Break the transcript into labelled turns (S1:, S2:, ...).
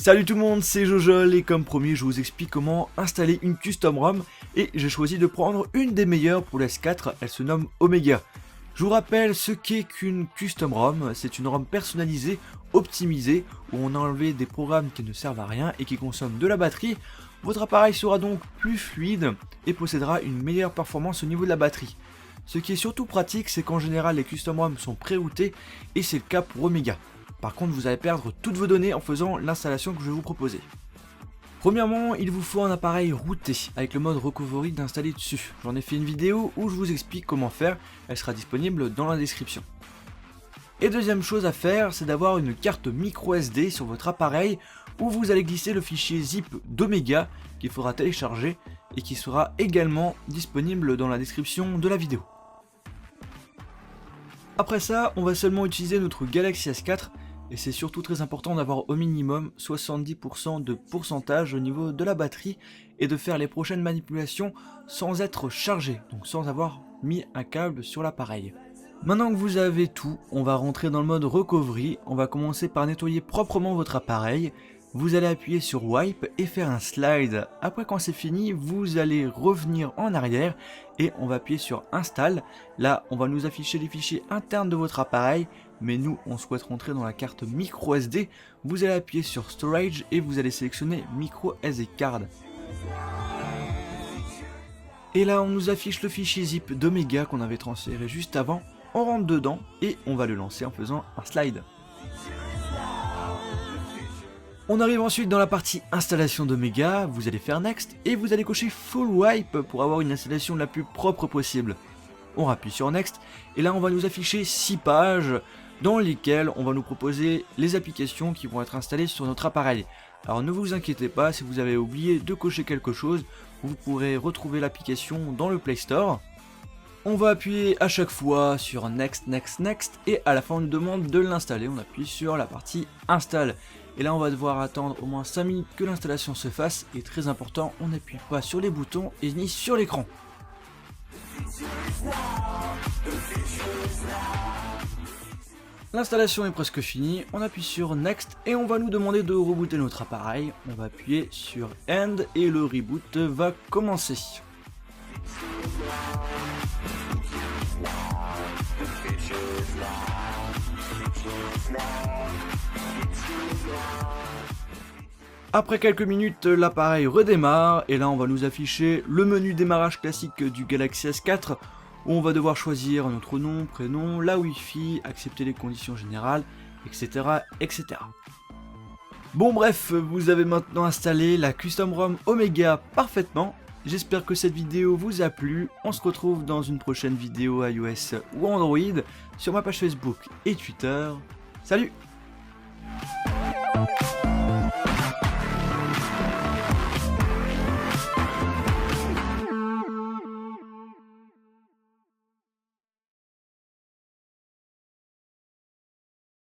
S1: Salut tout le monde, c'est Jojol et comme promis je vous explique comment installer une custom ROM et j'ai choisi de prendre une des meilleures pour la S4, elle se nomme Omega. Je vous rappelle ce qu'est qu'une custom ROM, c'est une ROM personnalisée, optimisée, où on a enlevé des programmes qui ne servent à rien et qui consomment de la batterie. Votre appareil sera donc plus fluide et possédera une meilleure performance au niveau de la batterie. Ce qui est surtout pratique, c'est qu'en général les custom ROM sont pré-routées et c'est le cas pour Omega. Par contre, vous allez perdre toutes vos données en faisant l'installation que je vais vous proposer. Premièrement, il vous faut un appareil routé avec le mode recovery d'installer dessus. J'en ai fait une vidéo où je vous explique comment faire, elle sera disponible dans la description. Et deuxième chose à faire, c'est d'avoir une carte micro SD sur votre appareil où vous allez glisser le fichier zip d'Omega qu'il faudra télécharger et qui sera également disponible dans la description de la vidéo. Après ça, on va seulement utiliser notre Galaxy S4 et c'est surtout très important d'avoir au minimum 70% de pourcentage au niveau de la batterie et de faire les prochaines manipulations sans être chargé, donc sans avoir mis un câble sur l'appareil. Maintenant que vous avez tout, on va rentrer dans le mode recovery, on va commencer par nettoyer proprement votre appareil. Vous allez appuyer sur Wipe et faire un slide. Après quand c'est fini, vous allez revenir en arrière et on va appuyer sur Install. Là, on va nous afficher les fichiers internes de votre appareil, mais nous, on souhaite rentrer dans la carte micro SD. Vous allez appuyer sur Storage et vous allez sélectionner Micro SD Card. Et là, on nous affiche le fichier zip d'Omega qu'on avait transféré juste avant. On rentre dedans et on va le lancer en faisant un slide. On arrive ensuite dans la partie installation d'Omega, vous allez faire Next et vous allez cocher Full Wipe pour avoir une installation la plus propre possible. On appuie sur Next et là on va nous afficher 6 pages dans lesquelles on va nous proposer les applications qui vont être installées sur notre appareil. Alors ne vous inquiétez pas, si vous avez oublié de cocher quelque chose, vous pourrez retrouver l'application dans le Play Store. On va appuyer à chaque fois sur Next, Next, Next et à la fin on nous demande de l'installer, on appuie sur la partie Install. Et là on va devoir attendre au moins 5 minutes que l'installation se fasse et très important, on n'appuie pas sur les boutons et ni sur l'écran. L'installation est presque finie, on appuie sur Next et on va nous demander de rebooter notre appareil. On va appuyer sur End et le reboot va commencer. Après quelques minutes, l'appareil redémarre et là on va nous afficher le menu démarrage classique du Galaxy S4 où on va devoir choisir notre nom, prénom, la Wi-Fi, accepter les conditions générales, etc. etc. Bon bref, vous avez maintenant installé la custom ROM Omega parfaitement. J'espère que cette vidéo vous a plu. On se retrouve dans une prochaine vidéo iOS ou Android sur ma page Facebook et Twitter. Salut!